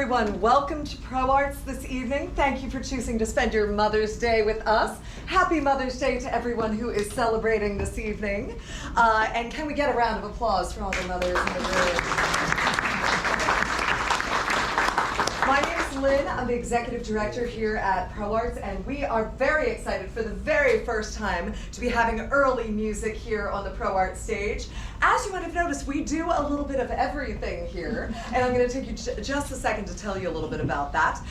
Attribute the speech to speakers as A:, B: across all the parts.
A: everyone. Welcome to Pro Arts this evening. Thank you for choosing to spend your Mother's Day with us. Happy Mother's Day to everyone who is celebrating this evening. And can we get a round of applause for all the mothers in the room? My name is Lynn. I'm the executive director here at Pro Arts, and we are very excited for the very first time to be having early music here on the Pro Arts stage. As you might have noticed, we do a little bit of everything here, and I'm going to take you just a second to tell you a little bit about that.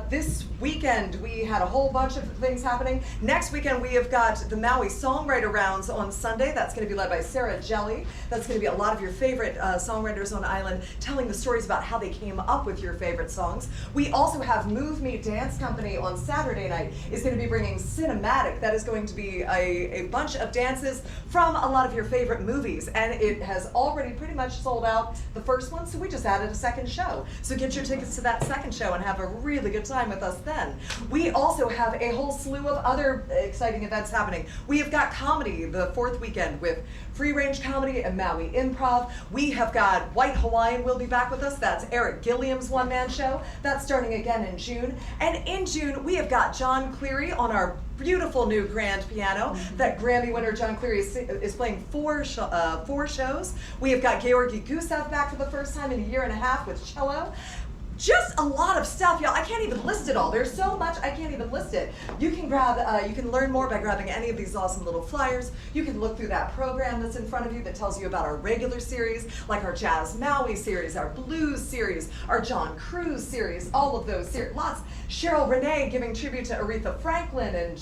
A: This weekend, we had a whole bunch of things happening. Next weekend, we have got the Maui Songwriter Rounds on Sunday. That's going to be led by Sarah Jelly. That's going to be a lot of your favorite songwriters on island telling the stories about how they came up with your favorite songs. We also have Move Me Dance Company on Saturday night. Is going to be bringing Cinematic. That is going to be a bunch of dances from a lot of your favorite movies. And it has already pretty much sold out the first one, so we just added a second show. So get your tickets to that second show and have a really good time with us then. We also have a whole slew of other exciting events happening. We have got comedy the fourth weekend with Free Range Comedy and Maui Improv. We have got White Hawaiian will be back with us. That's Eric Gilliam's one-man show. That's starting again in June. And in June, we have got John Cleary on our beautiful new grand piano. That Grammy winner John Cleary is playing four shows. We have got Georgi Gusev back for the first time in a year and a half with cello. Just a lot of stuff, y'all. I can't even list it all. There's so much, I can't even list it. You can grab, you can learn more by grabbing any of these awesome little flyers. You can look through that program that's in front of you that tells you about our regular series, like our Jazz Maui series, our Blues series, our John Cruz series, all of those series. Lots. Cheryl Renee giving tribute to Aretha Franklin in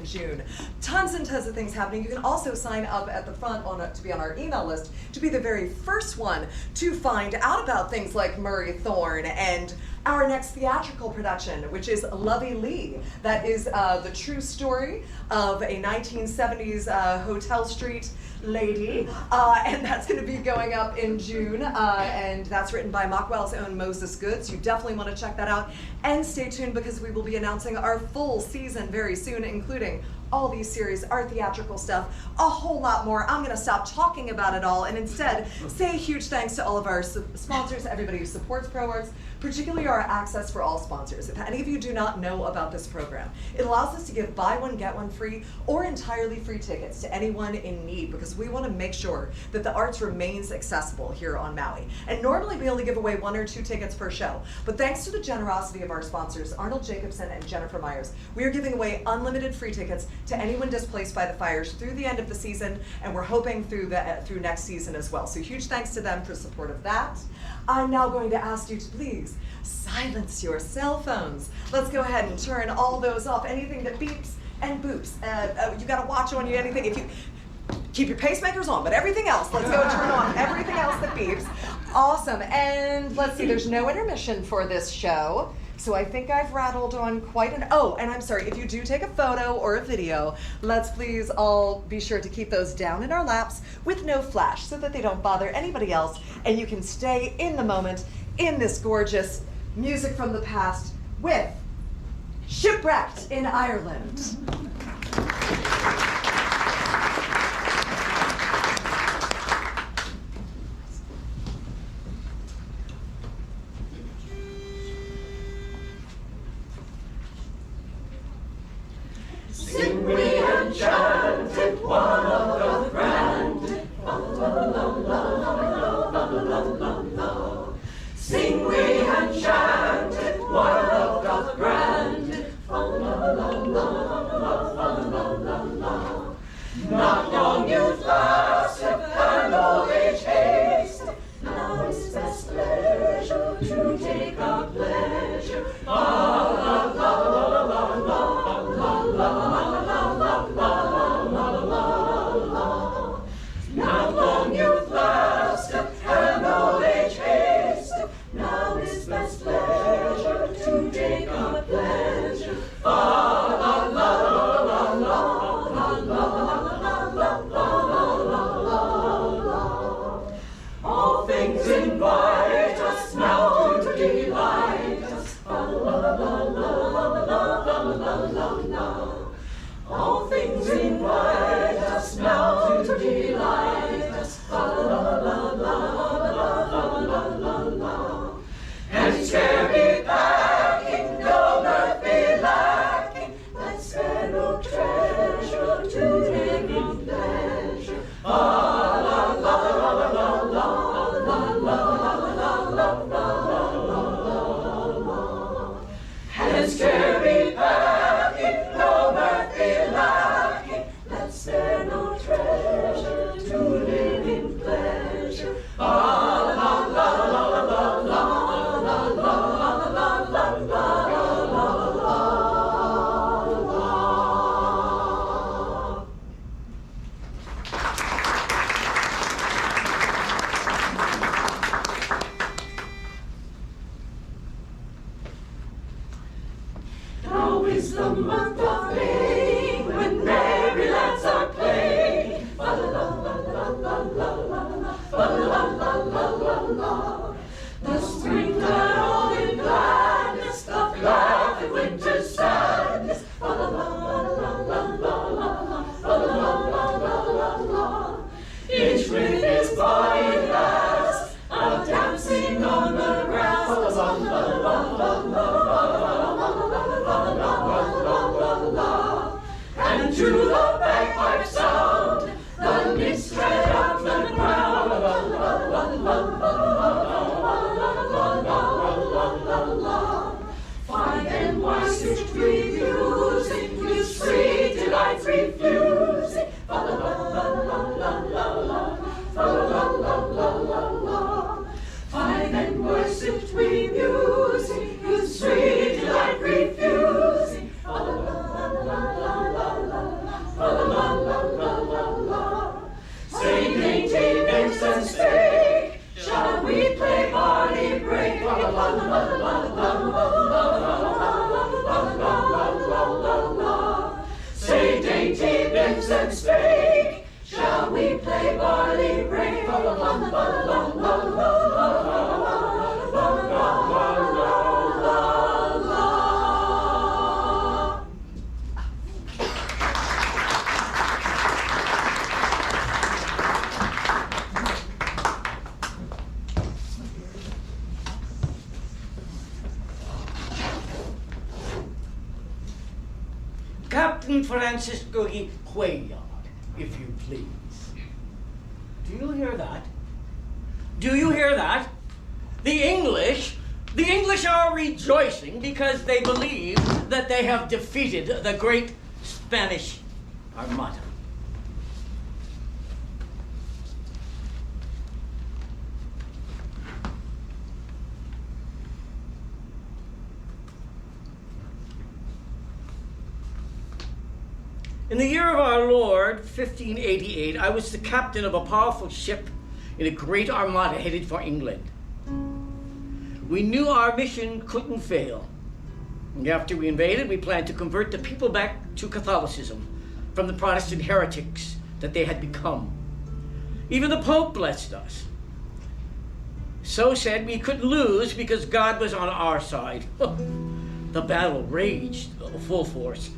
A: June. Tons and tons of things happening. You can also sign up at the front to be on our email list to be the very first one to find out about things like Murray Thorne and our next theatrical production, which is Lovey Lee. That is the true story of a 1970s Hotel Street lady, and that's going to be going up in June, and that's written by Mockwell's own Moses Goods. You definitely want to check that out, and stay tuned because we will be announcing our full season very soon, including all these series, our theatrical stuff, a whole lot more. I'm going to stop talking about it all and instead say a huge thanks to all of our sponsors, everybody who supports Pro Arts, particularly our Access for All sponsors. If any of you do not know about this program, it allows us to give buy one, get one free or entirely free tickets to anyone in need because we want to make sure that the arts remains accessible here on Maui. And normally we only give away 1 or 2 tickets per show, but thanks to the generosity of our sponsors, Arnold Jacobson and Jennifer Myers, we are giving away unlimited free tickets to anyone displaced by the fires through the end of the season, and we're hoping through next season as well. So huge thanks to them for support of that. I'm now going to ask you to please silence your cell phones. Let's go ahead and turn all those off. Anything that beeps and boops. You got a watch on you, anything. If you keep your pacemakers on, but everything else, let's go turn on everything else that beeps. Awesome. And let's see, there's no intermission for this show. So I think I've rattled on quite an, oh, and I'm sorry, if you do take a photo or a video, let's please all be sure to keep those down in our laps with no flash so that they don't bother anybody else and you can stay in the moment in this gorgeous music from the past with Shipwrecked in Ireland.
B: Sing we enchanted, one of the grand. Sing we enchanted, one of the grand. to the bagpipe sound, the mist tread up the ground. La la la la la la la. 5 and 1, 6, 3 music, use free delights refusing. La la la la la la la, la la la la la la. 5 and 1, 6, 3 music, use free delight refusing. La la la la la la la, la la la la la la. Say dainty nymphs and spake, shall we play barley break? La la la la la la la. Say dainty nymphs and spake, shall we play barley break? La la la la la la la.
C: Captain Francisco Kihei, if you please. Do you hear that? Do you hear that? The English are rejoicing because they believe that they have defeated the great Spanish Armada. In the year of our Lord, 1588, I was the captain of a powerful ship in a great armada headed for England. We knew our mission couldn't fail. And after we invaded, we planned to convert the people back to Catholicism from the Protestant heretics that they had become. Even the Pope blessed us. So said we couldn't lose because God was on our side. The battle raged full force.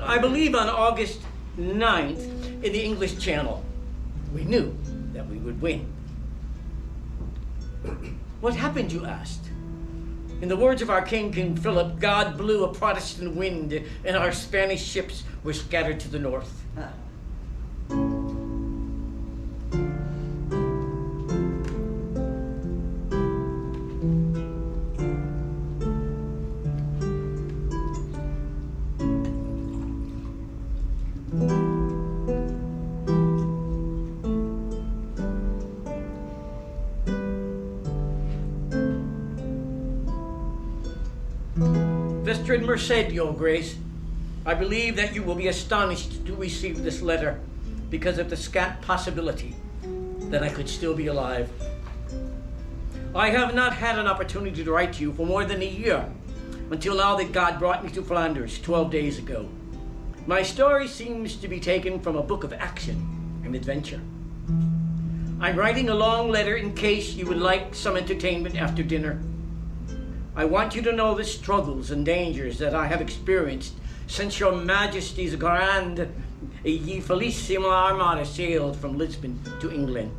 C: I believe on August 9th in the English Channel. We knew that we would win. What happened, you asked? In the words of our King Philip, God blew a Protestant wind and our Spanish ships were scattered to the north. Vested Merced, Your Grace, I believe that you will be astonished to receive this letter because of the scant possibility that I could still be alive. I have not had an opportunity to write to you for more than a year, until now that God brought me to Flanders 12 days ago. My story seems to be taken from a book of action and adventure. I'm writing a long letter in case you would like some entertainment after dinner. I want you to know the struggles and dangers that I have experienced since Your Majesty's Grand y Felicissima Armada sailed from Lisbon to England.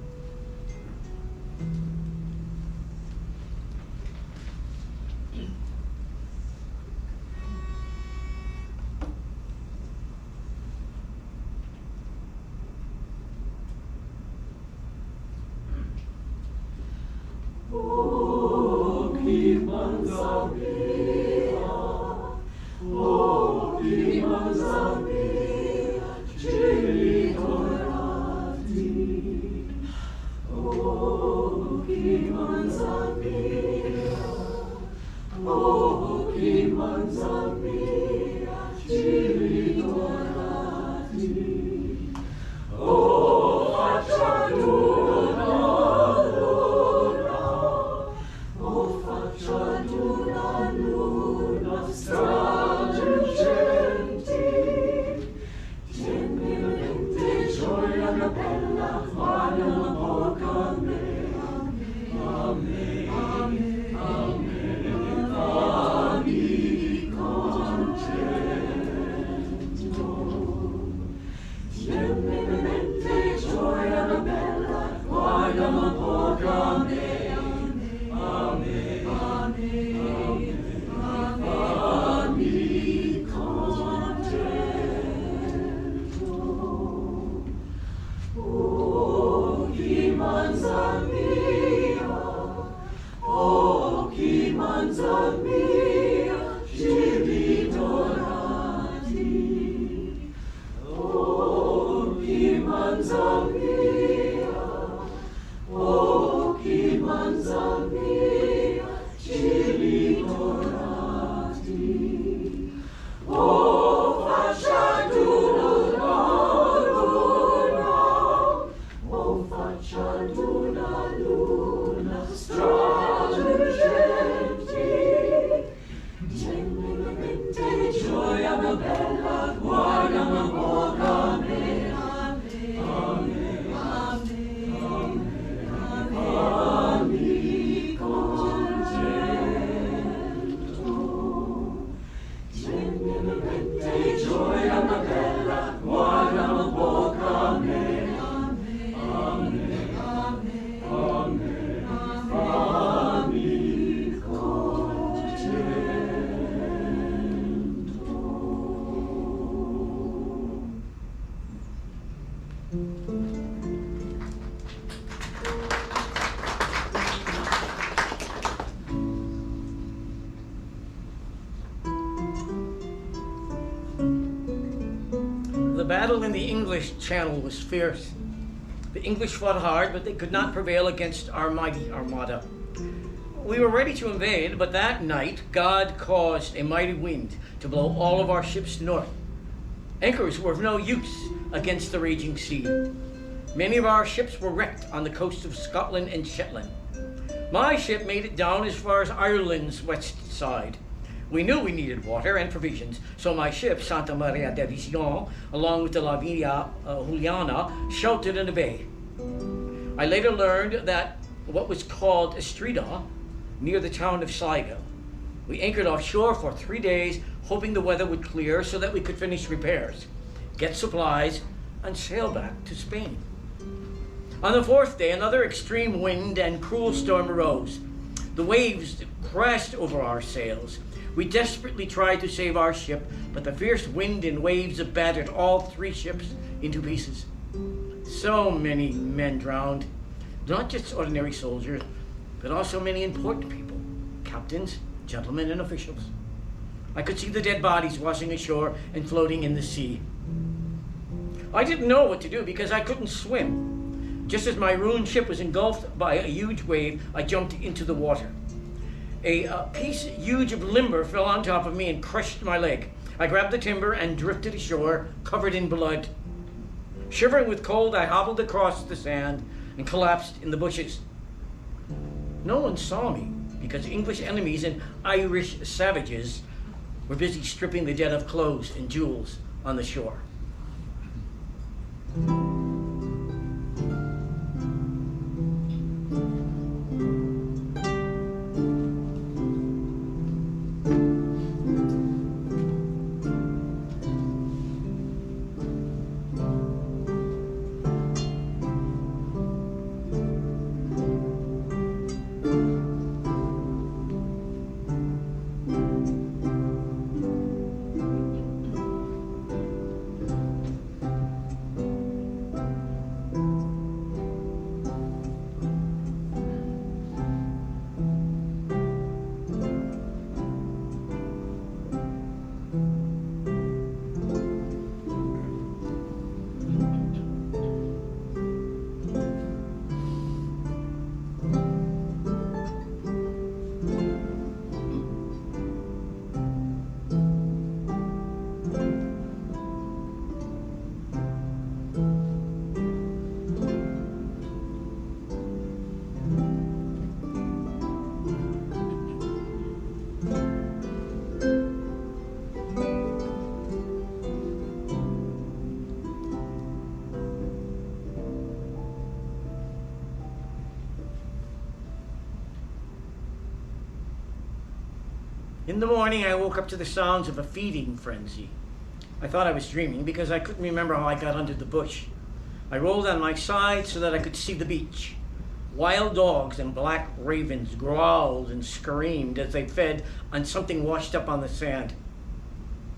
C: The battle in the English Channel was fierce. The English fought hard, but they could not prevail against our mighty armada. We were ready to invade, but that night God caused a mighty wind to blow all of our ships north. Anchors were of no use against the raging sea. Many of our ships were wrecked on the coast of Scotland and Shetland. My ship made it down as far as Ireland's west side. We knew we needed water and provisions, so my ship, Santa Maria de Vision, along with the La Villa Juliana, sheltered in the bay. I later learned that what was called Estrida, near the town of Sligo. We anchored offshore for 3 days, hoping the weather would clear so that we could finish repairs, get supplies, and sail back to Spain. On the 4th day, another extreme wind and cruel storm arose. The waves crashed over our sails. We desperately tried to save our ship, but the fierce wind and waves battered all 3 ships into pieces. So many men drowned, not just ordinary soldiers, but also many important people, captains, gentlemen, and officials. I could see the dead bodies washing ashore and floating in the sea. I didn't know what to do because I couldn't swim. Just as my ruined ship was engulfed by a huge wave, I jumped into the water. A piece huge of limber fell on top of me and crushed my leg. I grabbed the timber and drifted ashore, covered in blood. Shivering with cold, I hobbled across the sand and collapsed in the bushes. No one saw me because English enemies and Irish savages were busy stripping the dead of clothes and jewels on the shore. In the morning, I woke up to the sounds of a feeding frenzy. I thought I was dreaming because I couldn't remember how I got under the bush. I rolled on my side so that I could see the beach. Wild dogs and black ravens growled and screamed as they fed on something washed up on the sand.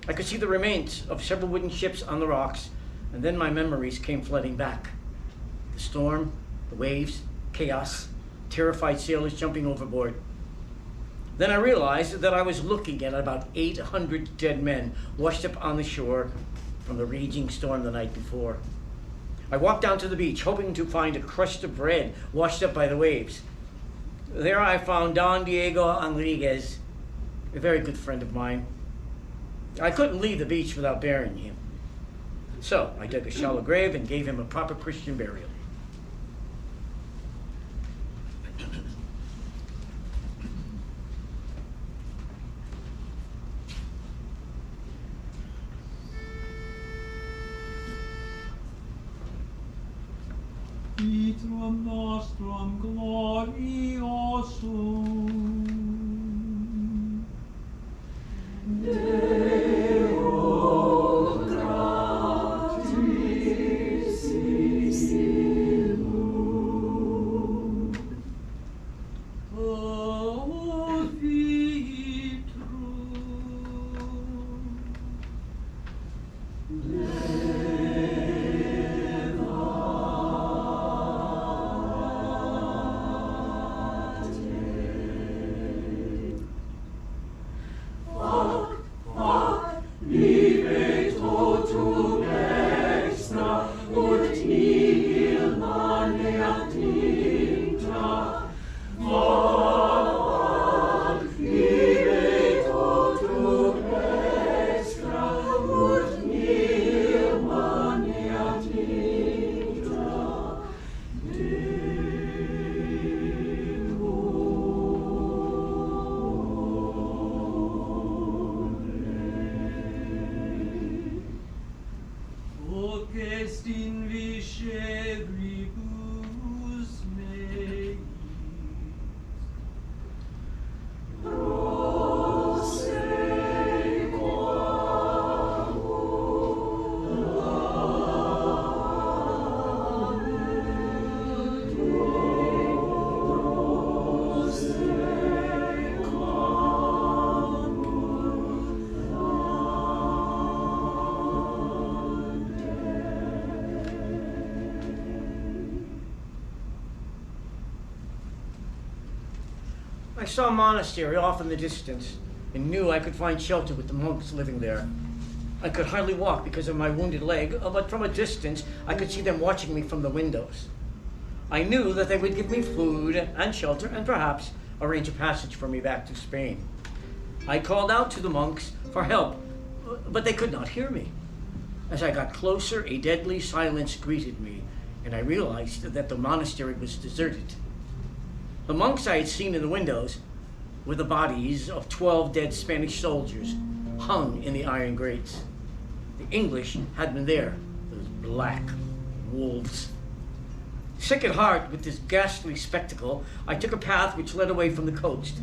C: I could see the remains of several wooden ships on the rocks, and then my memories came flooding back. The storm, the waves, chaos, terrified sailors jumping overboard. Then I realized that I was looking at about 800 dead men washed up on the shore from the raging storm the night before. I walked down to the beach, hoping to find a crust of bread washed up by the waves. There I found Don Diego Enriquez, a very good friend of mine. I couldn't leave the beach without burying him. So I dug a shallow grave and gave him a proper Christian burial.
B: Vitrum nostrum gloriosum. Deo gratissimus. O vitrum. hoc est in vicebribus meis.
C: I saw a monastery off in the distance and knew I could find shelter with the monks living there. I could hardly walk because of my wounded leg, but from a distance I could see them watching me from the windows. I knew that they would give me food and shelter and perhaps arrange a passage for me back to Spain. I called out to the monks for help, but they could not hear me. As I got closer, a deadly silence greeted me, and I realized that the monastery was deserted. The monks I had seen in the windows were the bodies of 12 dead Spanish soldiers hung in the iron grates. The English had been there, those black wolves. Sick at heart with this ghastly spectacle, I took a path which led away from the coast.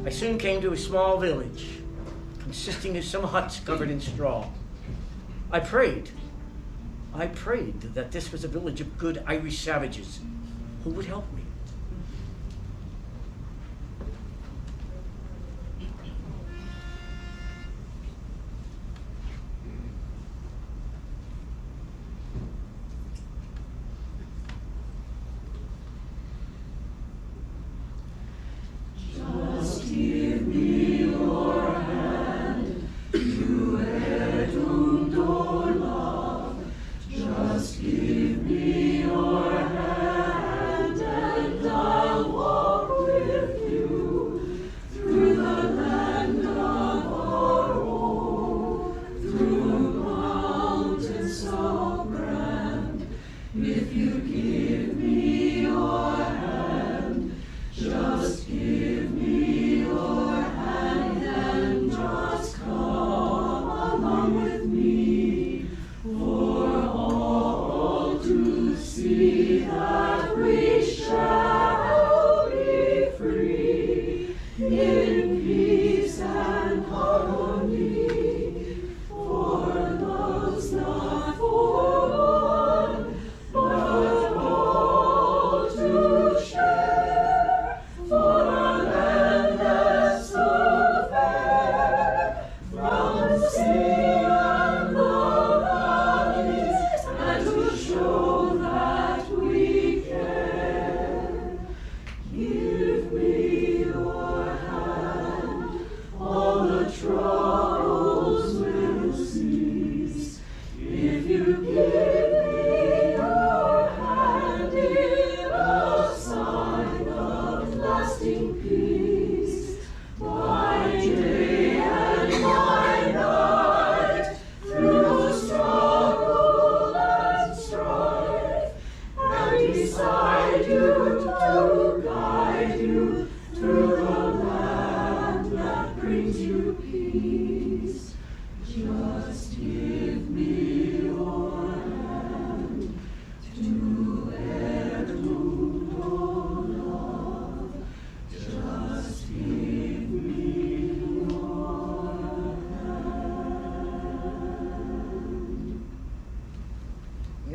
C: I soon came to a small village consisting of some huts covered in straw. I prayed that this was a village of good Irish savages who would help me.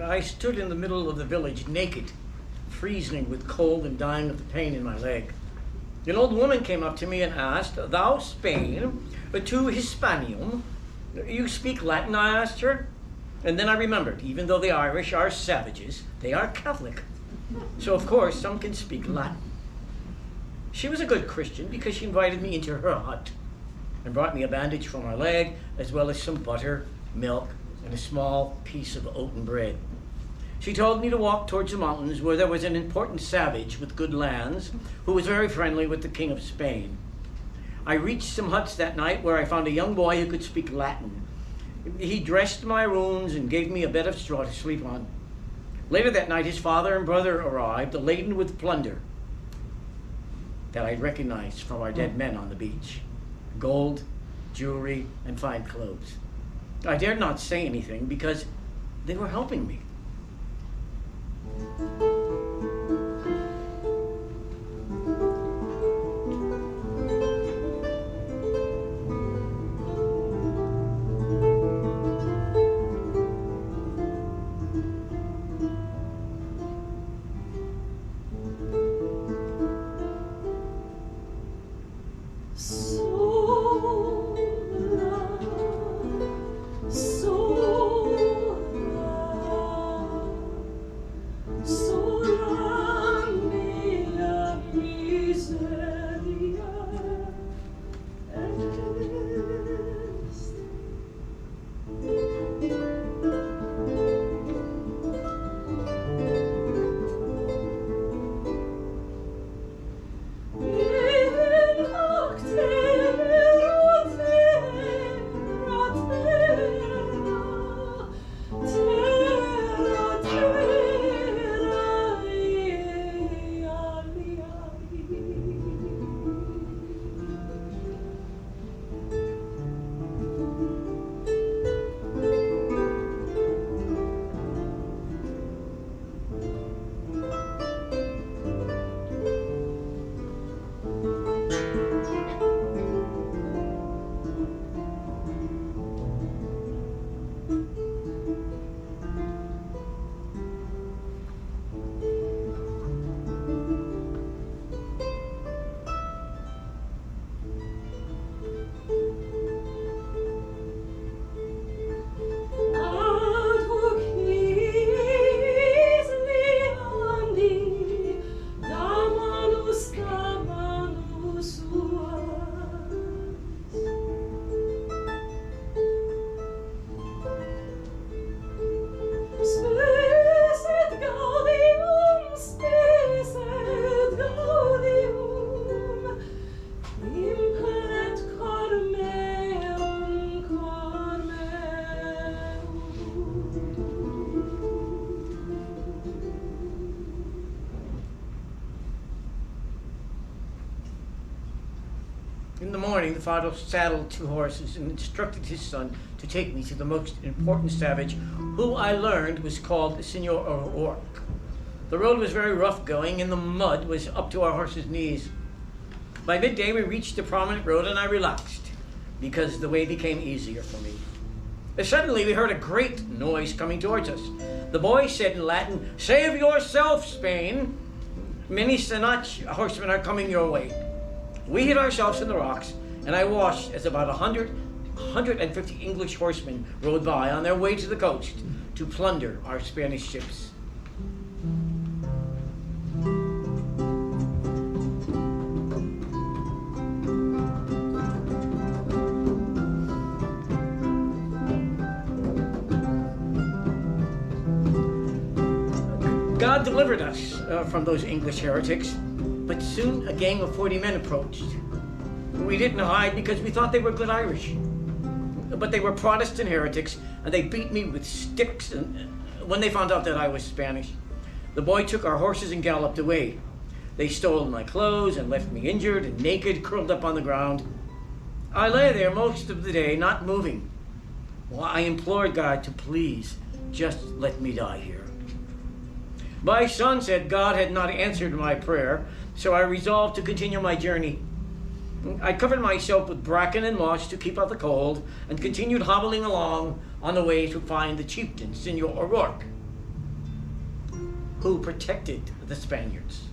C: I stood in the middle of the village, naked, freezing with cold and dying of the pain in my leg. An old woman came up to me and asked, "Thou Spain, tu Hispanium? You speak Latin?" I asked her. And then I remembered, even though the Irish are savages, they are Catholic. So of course, some can speak Latin. She was a good Christian because she invited me into her hut and brought me a bandage for my leg, as well as some butter, milk, and a small piece of oaten bread. She told me to walk towards the mountains where there was an important savage with good lands who was very friendly with the King of Spain. I reached some huts that night where I found a young boy who could speak Latin. He dressed my wounds and gave me a bed of straw to sleep on. Later that night, his father and brother arrived, laden with plunder that I recognized from our dead men on the beach: gold, jewelry, and fine clothes. I dared not say anything because They were helping me. In the morning, the father saddled 2 horses and instructed his son to take me to the most important savage, who I learned was called Senor O'Rourke. The road was very rough going, and the mud was up to our horses' knees. By midday, we reached a prominent road, and I relaxed, because the way became easier for me. Suddenly, we heard a great noise coming towards us. The boy said in Latin, "Save yourself, Spain! Many Senach horsemen are coming your way." We hid ourselves in the rocks, and I watched as about 150 English horsemen rode by on their way to the coast to plunder our Spanish ships. God delivered us from those English heretics. But soon a gang of 40 men approached. We didn't hide because we thought they were good Irish. But they were Protestant heretics, and they beat me with sticks when they found out that I was Spanish. The boy took our horses and galloped away. They stole my clothes and left me injured and naked, curled up on the ground. I lay there most of the day, not moving. Well, I implored God to please just let me die here. By sunset, God had not answered my prayer, so I resolved to continue my journey. I covered myself with bracken and moss to keep out the cold, and continued hobbling along on the way to find the chieftain, Senor O'Rourke, who protected the Spaniards.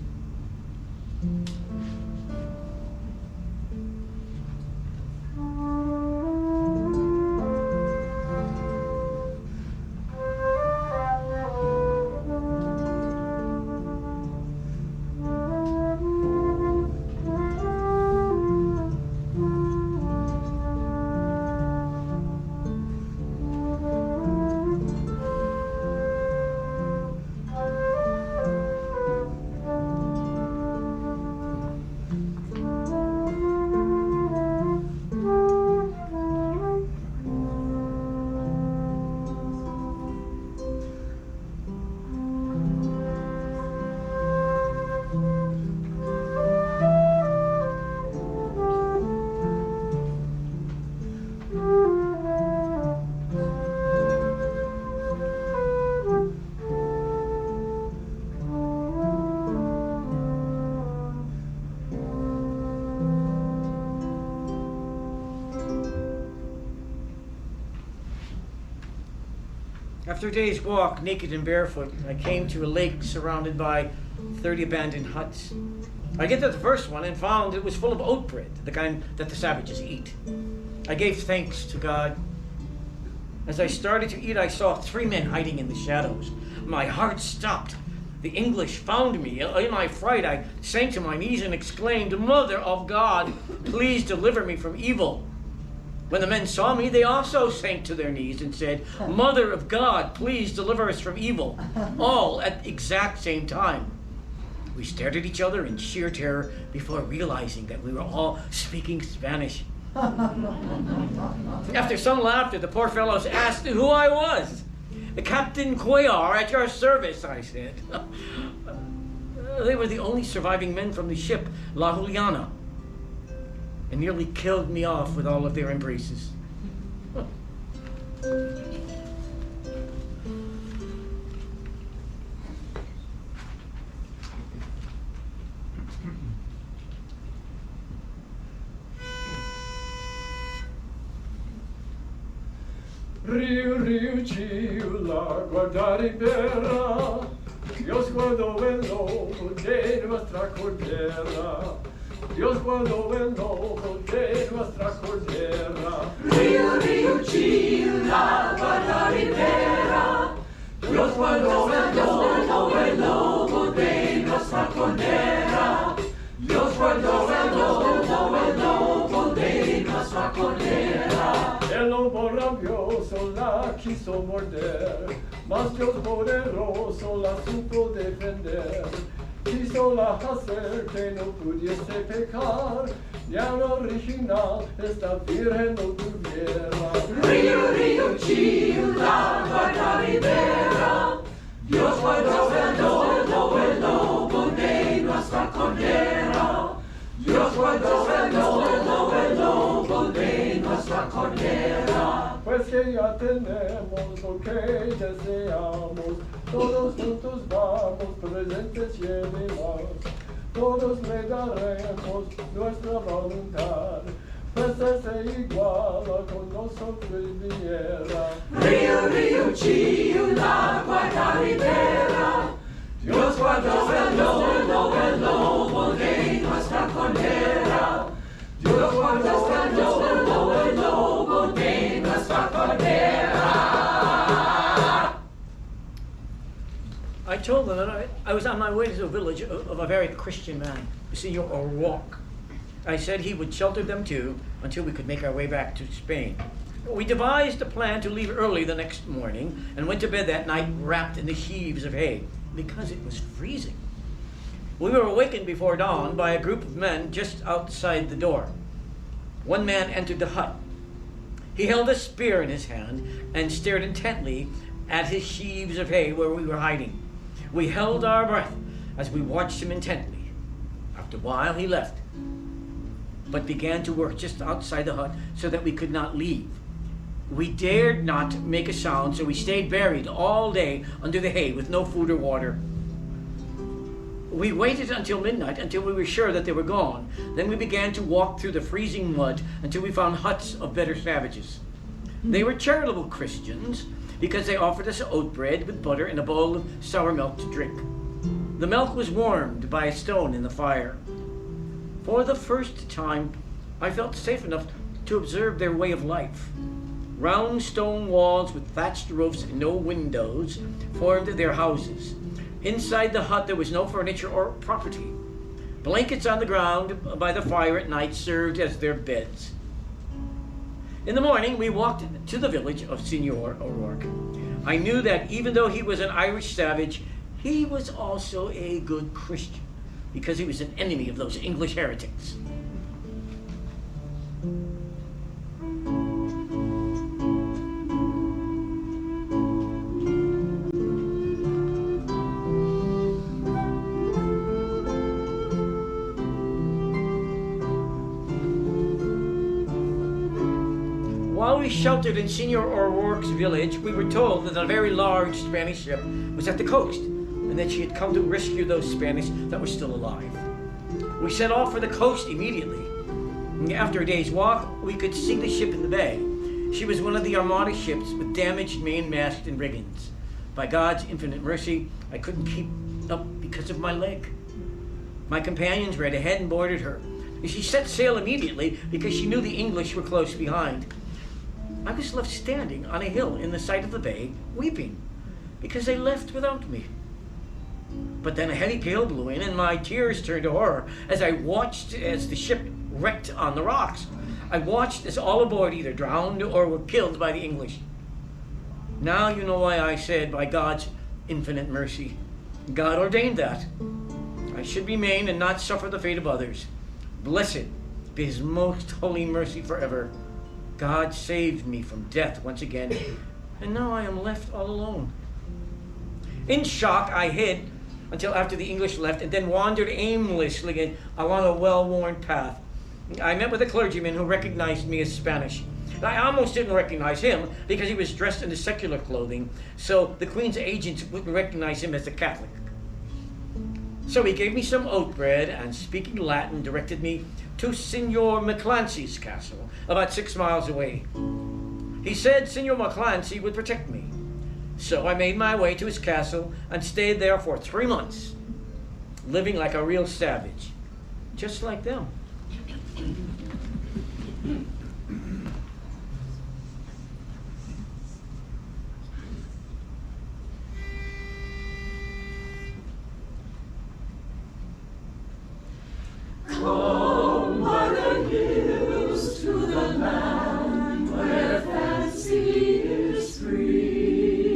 C: After a day's walk, naked and barefoot, I came to a lake surrounded by 30 abandoned huts. I get to the first one and found it was full of oat bread, the kind that the savages eat. I gave thanks to God. As I started to eat, I saw 3 men hiding in the shadows. My heart stopped. The English found me. In my fright, I sank to my knees and exclaimed, "Mother of God, please deliver me from evil." When the men saw me, they also sank to their knees and said, "Mother of God, please deliver us from evil," all at the exact same time. We stared at each other in sheer terror before realizing that we were all speaking Spanish. After some laughter, the poor fellows asked who I was. "Captain Cuellar, at your service," I said. They were the only surviving men from the ship La Juliana, and nearly killed me off with all of their embraces.
B: Rio, Rio, Ciula, guardare in terra, Dios guardó el lobo de nuestra cordera, Dios guardó el lobo de nuestra cordera. Rio, Rio, Ciula, guardare in terra, Dios guardó el lobo de nuestra cordera, Dios guardó el lobo de nuestra cordera. El lobo rabioso la quiso morder, mas Dios poderoso la supo defender. Quiso la hacer que no pudiese pecar, y al original esta virgen no tuviera. Río, río, Ciula, guarda ribera, Dios guardó el lobo de nuestra cordera. Dios guardó el lobo de nuestra cordera. Pues que ya tenemos lo que deseamos, todos juntos vamos, presentes y más. Todos le daremos nuestra voluntad, pues ese iguala con nosotros viniera. Río, río, Ciula, guarda ribera, Dios guardó el lobo de nuestra cordera. Dios guardó el lobo de nuestra cordera.
C: I told them that I was on my way to the village of a very Christian man, Senor O'Rourke. I said he would shelter them too until we could make our way back to Spain. We devised a plan to leave early the next morning and went to bed that night wrapped in the sheaves of hay, because it was freezing. We were awakened before dawn by a group of men just outside the door. One man entered the hut. He held a spear in his hand and stared intently at his sheaves of hay where we were hiding. We held our breath as we watched him intently. After a while, he left, but began to work just outside the hut so that we could not leave. We dared not make a sound, so we stayed buried all day under the hay with no food or water. We waited until midnight until we were sure that they were gone. Then we began to walk through the freezing mud until we found huts of better savages. They were charitable Christians because they offered us oat bread with butter and a bowl of sour milk to drink. The milk was warmed by a stone in the fire. For the first time, I felt safe enough to observe their way of life. Round stone walls with thatched roofs and no windows formed their houses. Inside the hut there was no furniture or property. Blankets on the ground by the fire at night served as their beds. In the morning we walked to the village of Senor O'Rourke. I knew that even though he was an Irish savage, he was also a good Christian because he was an enemy of those English heretics. While we sheltered in Senor O'Rourke's village, we were told that a very large Spanish ship was at the coast and that she had come to rescue those Spanish that were still alive. We set off for the coast immediately. After a day's walk, we could see the ship in the bay. She was one of the Armada ships with damaged mainmast and riggings. By God's infinite mercy, I couldn't keep up because of my leg. My companions read ahead and boarded her. She set sail immediately because she knew the English were close behind. I was left standing on a hill in the sight of the bay, weeping, because they left without me. But then a heavy gale blew in, and my tears turned to horror as I watched as the ship wrecked on the rocks. I watched as all aboard either drowned or were killed by the English. Now you know why I said, by God's infinite mercy. God ordained that. I should remain and not suffer the fate of others. Blessed be his most holy mercy forever. God saved me from death once again, and now I am left all alone. In shock, I hid until after the English left, and then wandered aimlessly along a well-worn path. I met with a clergyman who recognized me as Spanish. I almost didn't recognize him because he was dressed in his secular clothing, so the Queen's agents wouldn't recognize him as a Catholic. So he gave me some oat bread and, speaking Latin, directed me to Signor McClancy's castle, about 6 miles away. He said Signor McClancy would protect me. So I made my way to his castle and stayed there for 3 months, living like a real savage, just like them.
B: Come by the hills to the land where fancy is free,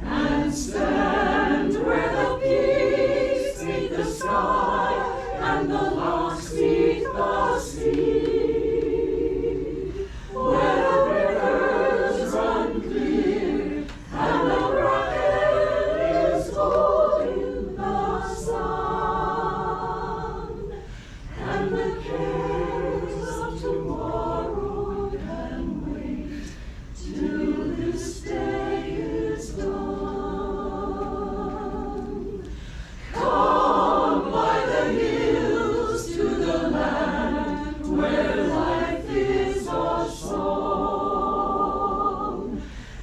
B: and stand where the peaks meet the sky and the larks meet the sea, where the rivers run clear and the bracken is gold in the sun, and the cares of tomorrow can wait till this day is done. Come by the hills to the land where life is a song,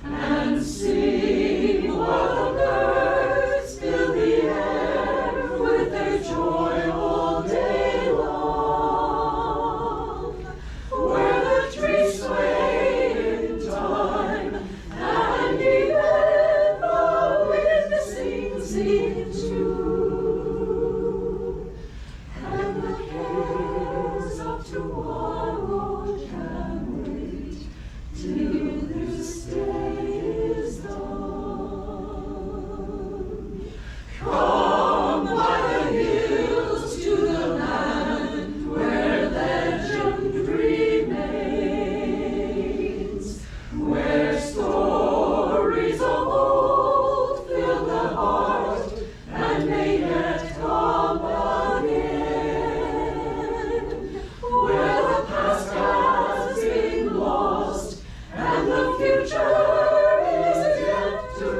B: and sing while the birds fill the air with their joy all day long, where the trees sway in time and even the wind sings in tune, and the cares of tomorrow can wait till this day is done. Come by the hills to the land where legend remains, where stories of old fill the heart and may yet come again, where the past has been lost and the future is yet to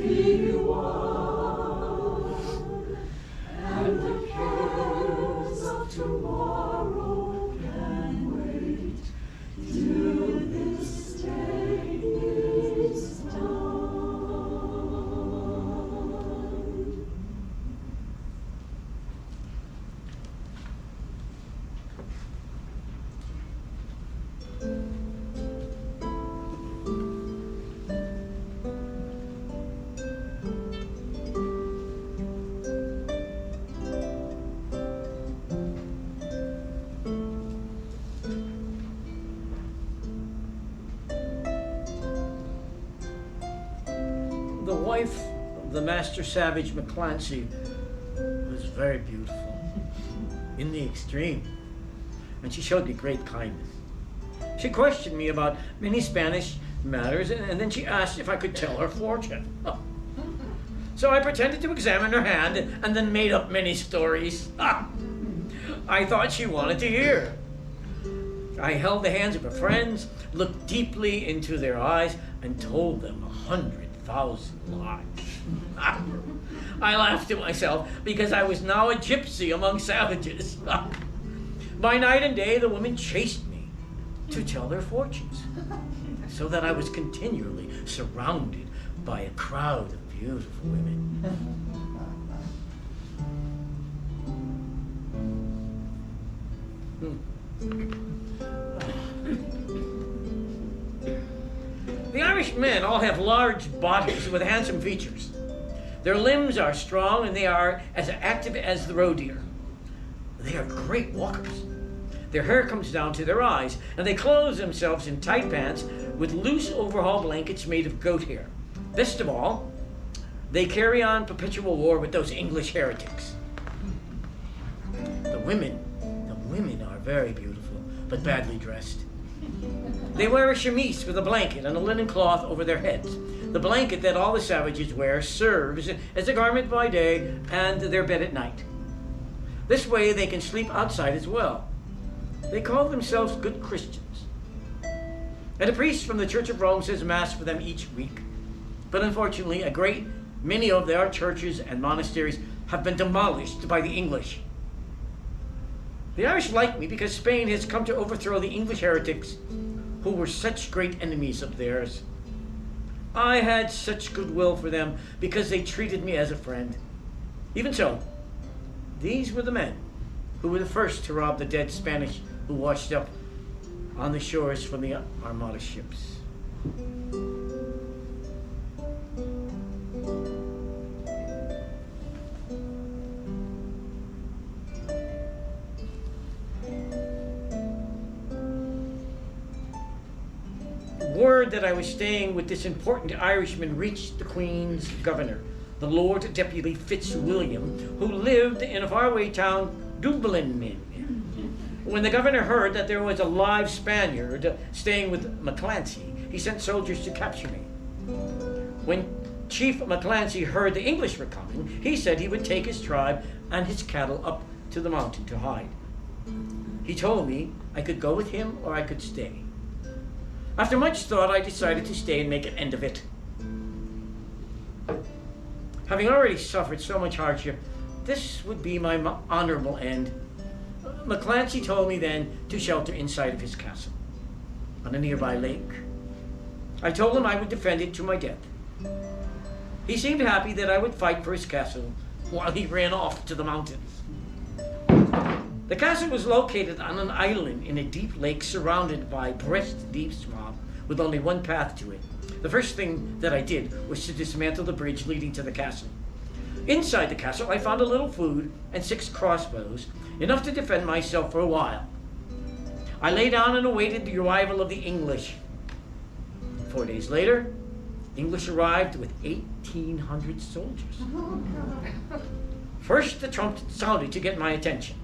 B: be won, and the cares of tomorrow can wait till this day is done.
C: The wife of the Master Savage McClancy was very beautiful, in the extreme, and she showed me great kindness. She questioned me about many Spanish matters, and then she asked if I could tell her fortune. So I pretended to examine her hand and then made up many stories. I thought she wanted to hear. I held the hands of her friends, looked deeply into their eyes, and told them 100,000 lies. I laughed to myself because I was now a gypsy among savages. By night and day, the women chased me, to tell their fortunes, so that I was continually surrounded by a crowd of beautiful women. The Irish men all have large bodies with handsome features. Their limbs are strong and they are as active as the roe deer. They are great walkers. Their hair comes down to their eyes, and they clothe themselves in tight pants with loose overhaul blankets made of goat hair. Best of all, they carry on perpetual war with those English heretics. The women are very beautiful, but badly dressed. They wear a chemise with a blanket and a linen cloth over their heads. The blanket that all the savages wear serves as a garment by day and their bed at night. This way they can sleep outside as well. They call themselves good Christians. And a priest from the Church of Rome says Mass for them each week. But unfortunately, a great many of their churches and monasteries have been demolished by the English. The Irish like me because Spain has come to overthrow the English heretics who were such great enemies of theirs. I had such goodwill for them because they treated me as a friend. Even so, these were the men who were the first to rob the dead Spanish who washed up on the shores from the Armada ships. Word that I was staying with this important Irishman reached the Queen's governor, the Lord Deputy Fitzwilliam, who lived in a faraway town, Dublin. When the governor heard that there was a live Spaniard staying with McClancy, he sent soldiers to capture me. When Chief McClancy heard the English were coming, he said he would take his tribe and his cattle up to the mountain to hide. He told me I could go with him or I could stay. After much thought, I decided to stay and make an end of it. Having already suffered so much hardship, this would be my honorable end. McClancy told me then to shelter inside of his castle on a nearby lake. I told him I would defend it to my death. He seemed happy that I would fight for his castle while he ran off to the mountains. The castle was located on an island in a deep lake surrounded by breast-deep swamp with only one path to it. The first thing that I did was to dismantle the bridge leading to the castle. Inside the castle, I found a little food and 6 crossbows, enough to defend myself for a while. I lay down and awaited the arrival of the English. 4 days later, English arrived with 1,800 soldiers. First, the trumpet sounded to get my attention.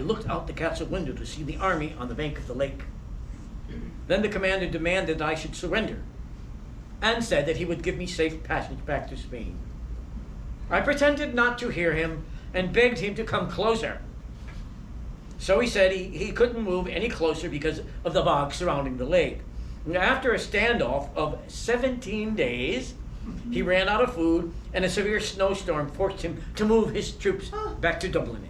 C: Looked out the castle window to see the army on the bank of the lake. Then the commander demanded I should surrender and said that he would give me safe passage back to Spain. I pretended not to hear him and begged him to come closer. So he said he couldn't move any closer because of the bog surrounding the lake. After a standoff of 17 days, he ran out of food and a severe snowstorm forced him to move his troops back to Dublin.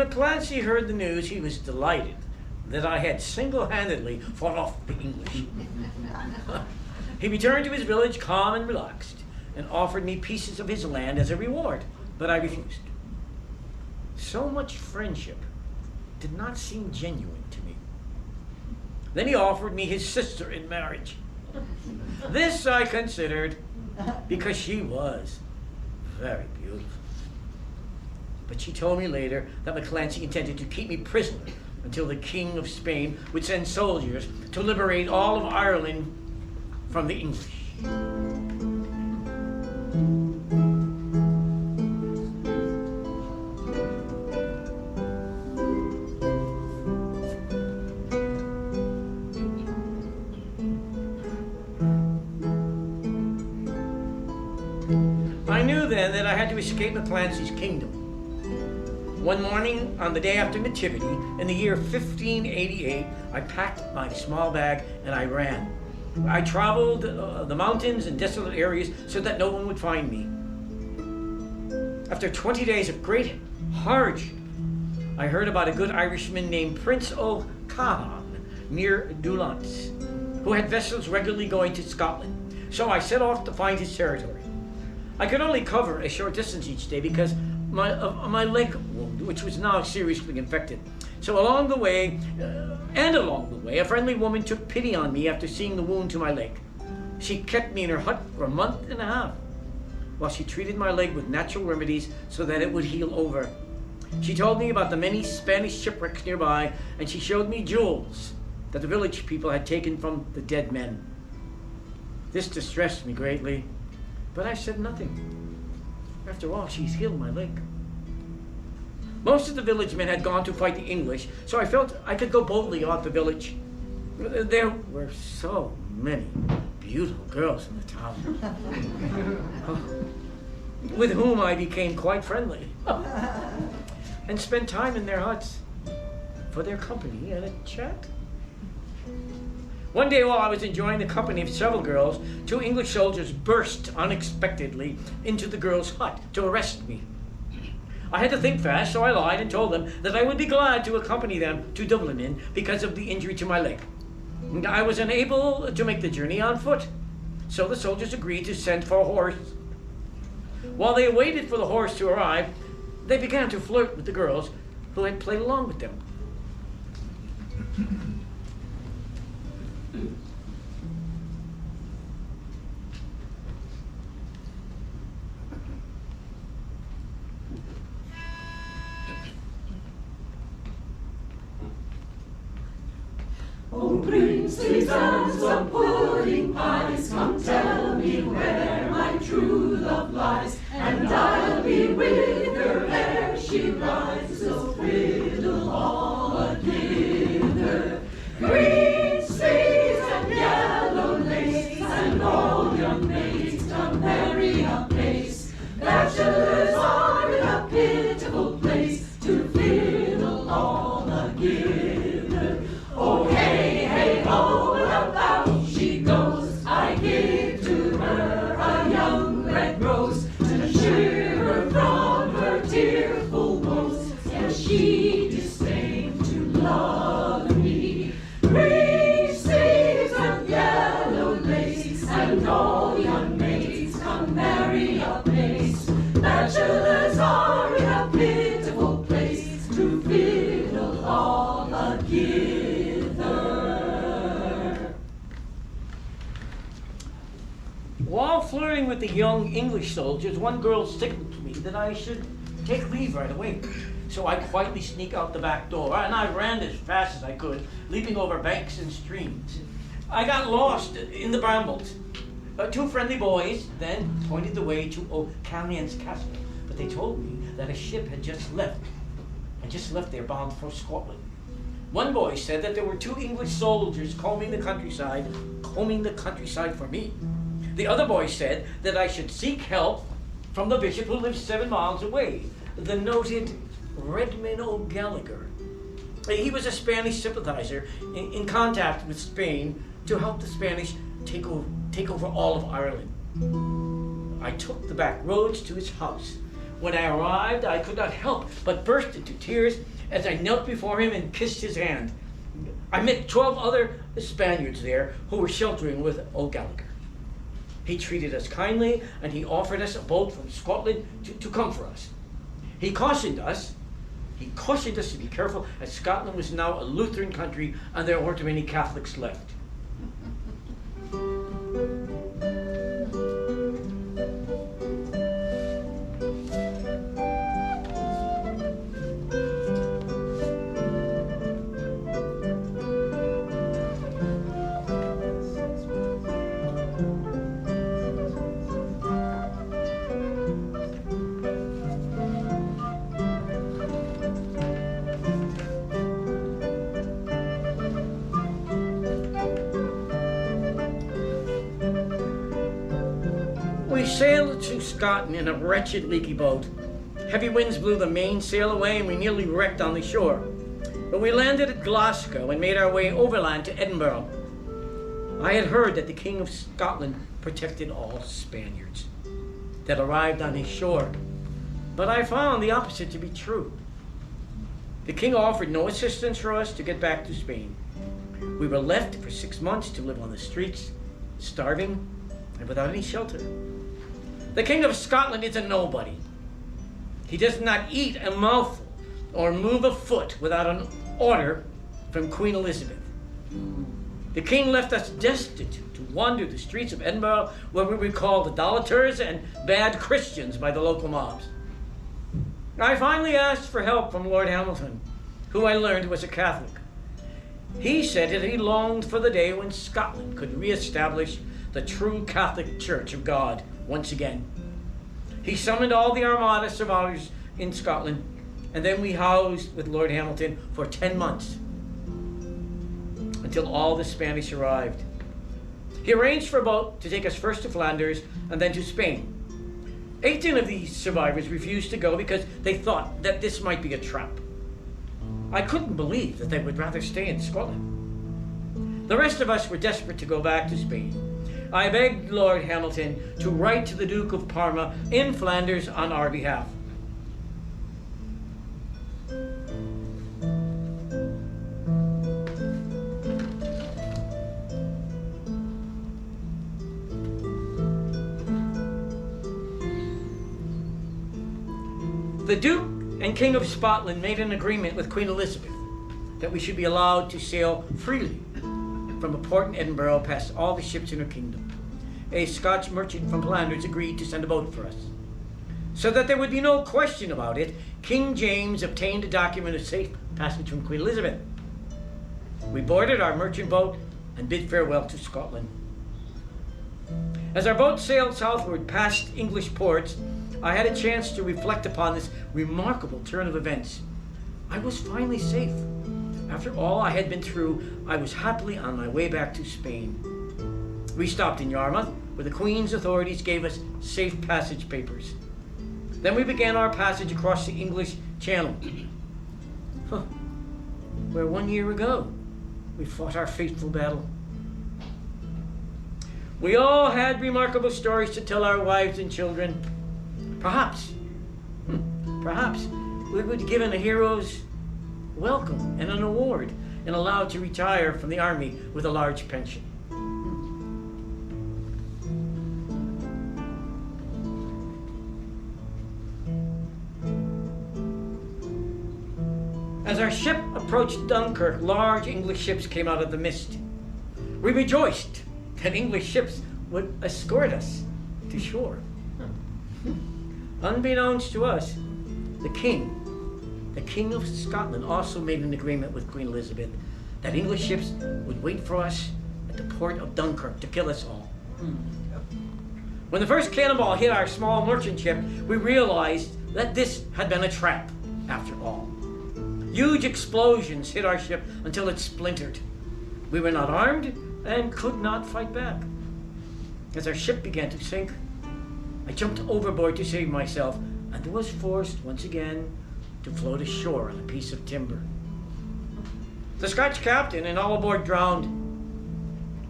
C: McClancy heard the news, he was delighted that I had single-handedly fought off the English. He returned to his village calm and relaxed and offered me pieces of his land as a reward, but I refused. So much friendship did not seem genuine to me. Then he offered me his sister in marriage. This I considered because she was very beautiful. But she told me later that McClancy intended to keep me prisoner until the King of Spain would send soldiers to liberate all of Ireland from the English. I knew then that I had to escape McClancy's kingdom. One morning, on the day after Nativity, in the year 1588, I packed my small bag and I ran. I traveled the mountains and desolate areas so that no one would find me. After 20 days of great hardship, I heard about a good Irishman named Prince O'Cahan near Doulance, who had vessels regularly going to Scotland. So I set off to find his territory. I could only cover a short distance each day because my leg wound, which was now seriously infected. So along the way, a friendly woman took pity on me after seeing the wound to my leg. She kept me in her hut for a month and a half while she treated my leg with natural remedies so that it would heal over. She told me about the many Spanish shipwrecks nearby, and she showed me jewels that the village people had taken from the dead men. This distressed me greatly, but I said nothing. After all, she's healed my leg. Most of the village men had gone to fight the English, so I felt I could go boldly out the village. There were so many beautiful girls in the town, with whom I became quite friendly, and spent time in their huts for their company and a chat. One day while I was enjoying the company of several girls, 2 English soldiers burst unexpectedly into the girls' hut to arrest me. I had to think fast, so I lied and told them that I would be glad to accompany them to Dublin because of the injury to my leg. I was unable to make the journey on foot, so the soldiers agreed to send for a horse. While they waited for the horse to arrive, they began to flirt with the girls who had played along with them.
B: Oh, princes and some pudding pies, come tell me where my true love lies, and I'll be with her ere she rises, so fiddle all a-gither. Green sleeves and yellow lace, and all young maids come marry apace. Bachelors are in a pitiful place to fiddle all a-gither. Oh, hey, hey, ho, about she goes. I give to her a young red rose to cheer her from her tearful woes. And she disdained to love me. Green sleeves and yellow lace, and all young maids come marry apace. Bachelors are in a pitiful place to fiddle all a-gither.
C: While flirting with the young English soldiers, one girl signaled to me that I should take leave right away. So I quietly sneaked out the back door, and I ran as fast as I could, leaping over banks and streams. I got lost in the brambles. 2 friendly boys then pointed the way to O'Callaghan's castle, but they told me that a ship had just left there bound for Scotland. One boy said that there were 2 English soldiers combing the countryside for me. The other boy said that I should seek help from the bishop who lives 7 miles away, the noted Redmond O'Gallagher. He was a Spanish sympathizer in contact with Spain to help the Spanish take over all of Ireland. I took the back roads to his house, When I arrived, I could not help but burst into tears as I knelt before him and kissed his hand. I met 12 other Spaniards there who were sheltering with old Gallagher. He treated us kindly, and he offered us a boat from Scotland to come for us. He cautioned us to be careful, as Scotland was now a Lutheran country and there weren't many Catholics left. We sailed to Scotland in a wretched, leaky boat. Heavy winds blew the mainsail away and we nearly wrecked on the shore. But we landed at Glasgow and made our way overland to Edinburgh. I had heard that the King of Scotland protected all Spaniards that arrived on his shore, but I found the opposite to be true. The King offered no assistance for us to get back to Spain. We were left for 6 months to live on the streets, starving and without any shelter. The King of Scotland is a nobody. He does not eat a mouthful or move a foot without an order from Queen Elizabeth. The King left us destitute to wander the streets of Edinburgh, where we were called idolaters and bad Christians by the local mobs. I finally asked for help from Lord Hamilton, who I learned was a Catholic. He said that he longed for the day when Scotland could re-establish the true Catholic Church of God once again. He summoned all the Armada survivors in Scotland, and then we housed with Lord Hamilton for 10 months until all the Spanish arrived. He arranged for a boat to take us first to Flanders and then to Spain. 18 of these survivors refused to go because they thought that this might be a trap. I couldn't believe that they would rather stay in Scotland. The rest of us were desperate to go back to Spain. I begged Lord Hamilton to write to the Duke of Parma in Flanders on our behalf. The Duke and King of Scotland made an agreement with Queen Elizabeth that we should be allowed to sail freely from a port in Edinburgh past all the ships in her kingdom. A Scotch merchant from Flanders agreed to send a boat for us. So that there would be no question about it, King James obtained a document of safe passage from Queen Elizabeth. We boarded our merchant boat and bid farewell to Scotland. As our boat sailed southward past English ports, I had a chance to reflect upon this remarkable turn of events. I was finally safe. After all I had been through, I was happily on my way back to Spain. We stopped in Yarmouth, where the Queen's authorities gave us safe passage papers. Then we began our passage across the English Channel, where 1 year ago we fought our fateful battle. We all had remarkable stories to tell our wives and children. Perhaps we would be given a hero's welcome and an award and allowed to retire from the army with a large pension. As our ship approached Dunkirk, large English ships came out of the mist. We rejoiced that English ships would escort us to shore. Unbeknownst to us, the King of Scotland also made an agreement with Queen Elizabeth that English ships would wait for us at the port of Dunkirk to kill us all. When the first cannonball hit our small merchant ship, we realized that this had been a trap after all. Huge explosions hit our ship until it splintered. We were not armed and could not fight back. As our ship began to sink, I jumped overboard to save myself and was forced once again to float ashore on a piece of timber. The Scotch captain and all aboard drowned.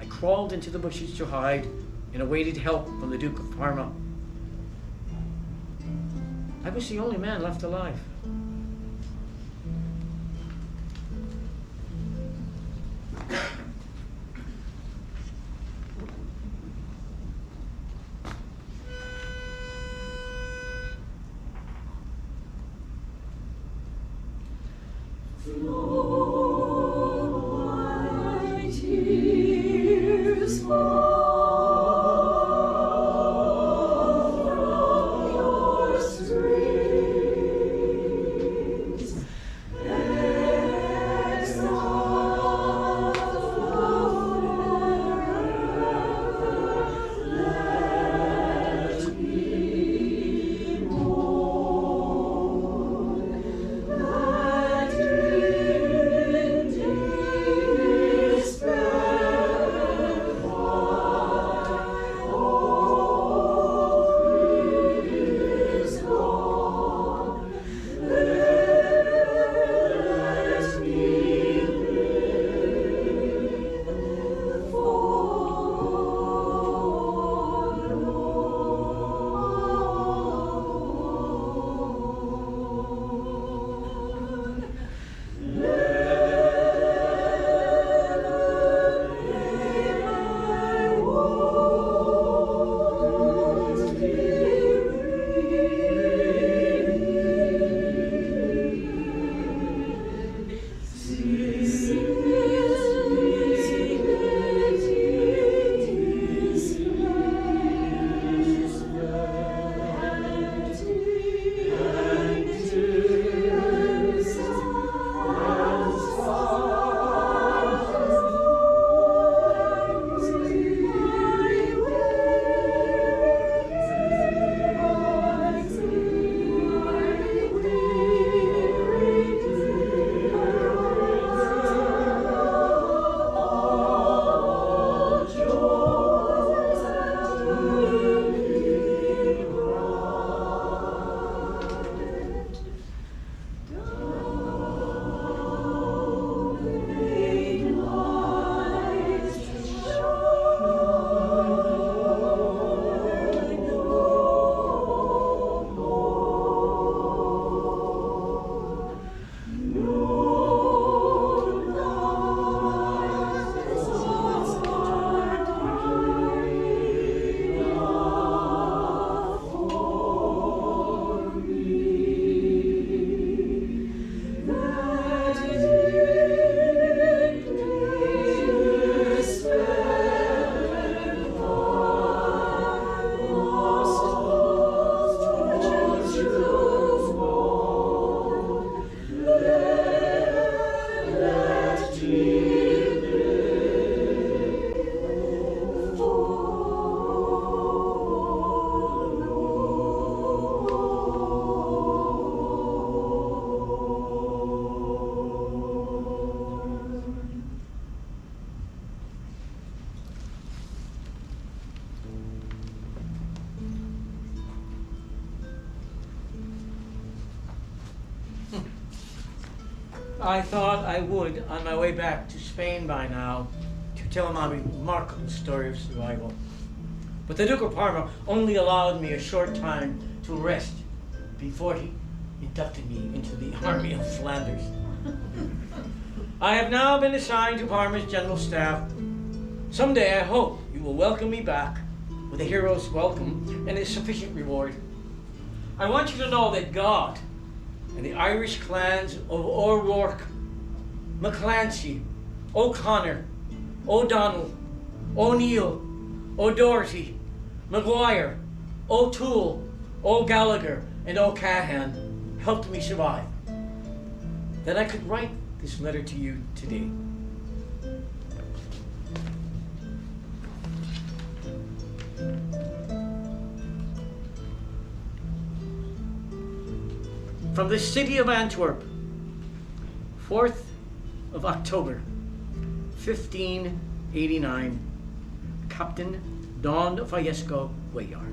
C: I crawled into the bushes to hide and awaited help from the Duke of Parma. I was the only man left alive.
B: My tears fall from your strings, exile forever. Let me mourn. And in despair, all is gone. Let me live forlorn.
C: I thought I would, on my way back to Spain by now, to tell him my remarkable story of survival. But the Duke of Parma only allowed me a short time to rest before he inducted me into the Army of Flanders. I have now been assigned to Parma's general staff. Someday I hope you will welcome me back with a hero's welcome and a sufficient reward. I want you to know that God and the Irish clans of O'Rourke, McClancy, O'Connor, O'Donnell, O'Neill, O'Doherty, Maguire, O'Toole, O'Gallagher, and O'Cahan helped me survive. That I could write this letter to you today. From the city of Antwerp, 4th of October, 1589, Captain Don Fiesco Cuellar.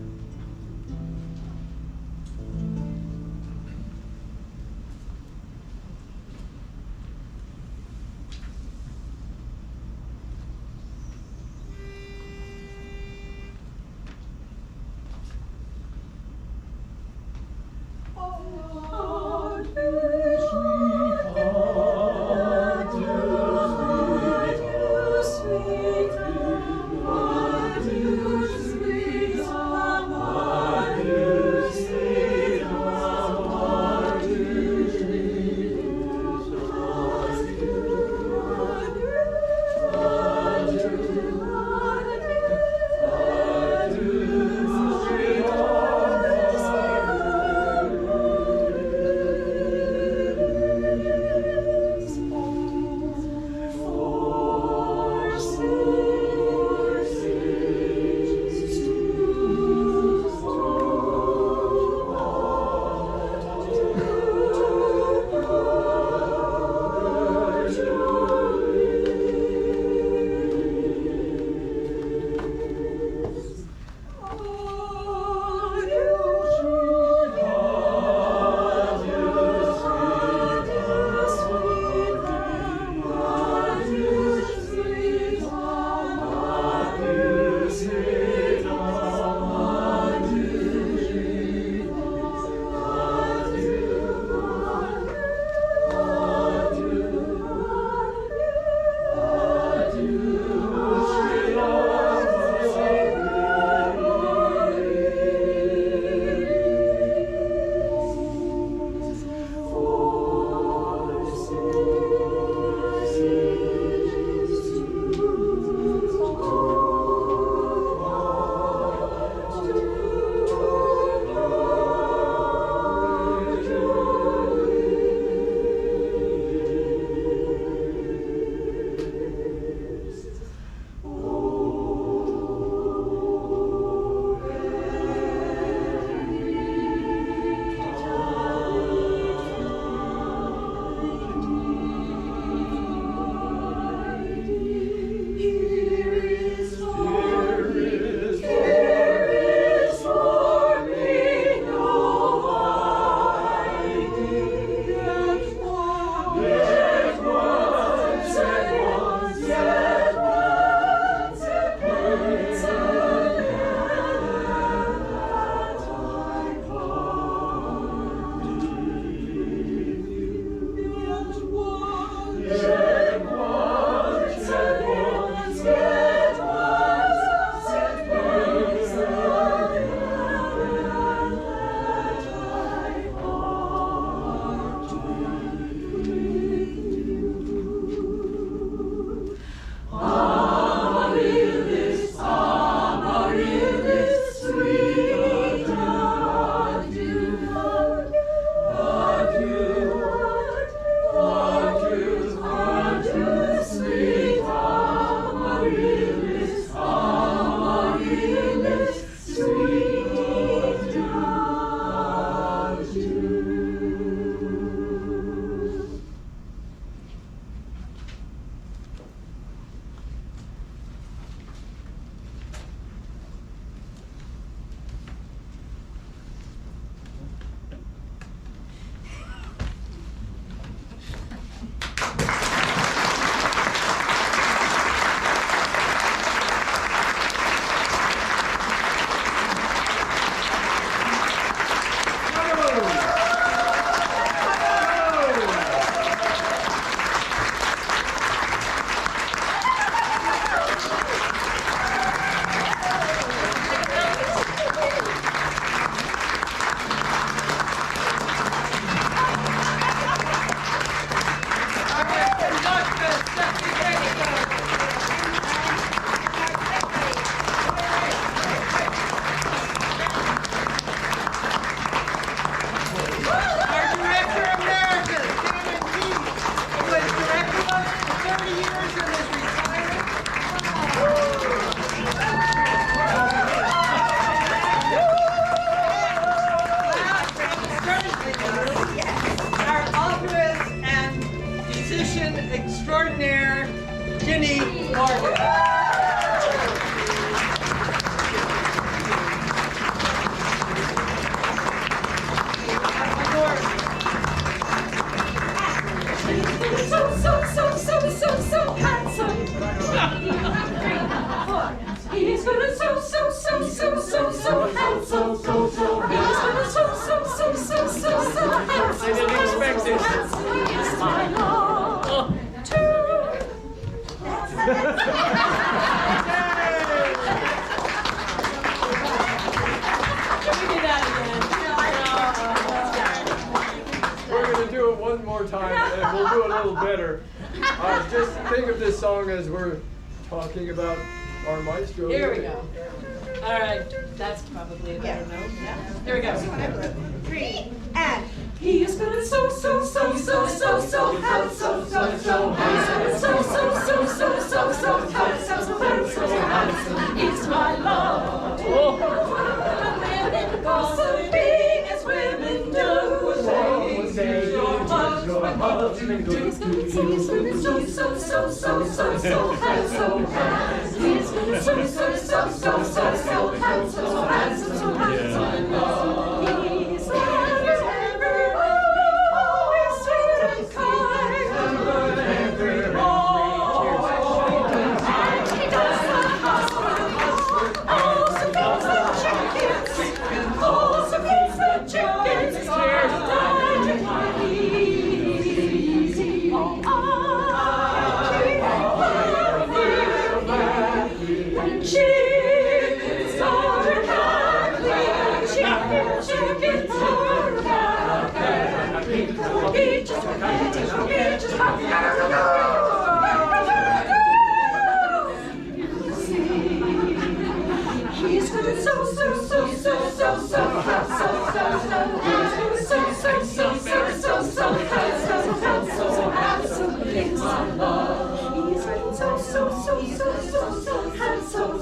C: extraordinaire, Ginny Morgan.
B: So handsome. He's gonna so handsome. He's gonna so handsome.
C: I didn't expect this.
B: He's my love.
D: We're going to do it one more time, and we'll do it a little better. Just think of this song as we're talking about our maestro.
B: Here we go. All right, that's probably a better note. Yeah. Here we go.
A: 3 and
B: He is gonna so handsome. It's my love. Women gossiping as women do. He's gonna so handsome. He's gonna so handsome. He's never always sweet and kind. And he does the housework. Also feeds the chickens. Also feeds the chickens. It's hard to easy. And chickens are happy. Chickens are happy. Peaches are happy. He's gonna so handsome. It's my love. He's gonna so handsome. He's gonna so handsome.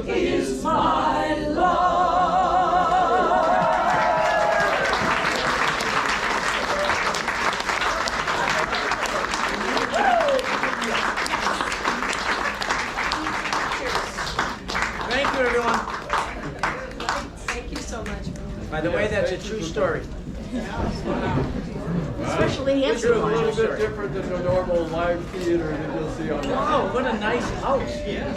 B: Is my love.
C: Thank you, everyone.
B: Thank you so much.
C: By the way, that's a true story.
E: Especially
D: It's a
C: True.
D: little bit different than the normal live theater that you'll see on.
C: Wow, what a nice house.
D: Yeah.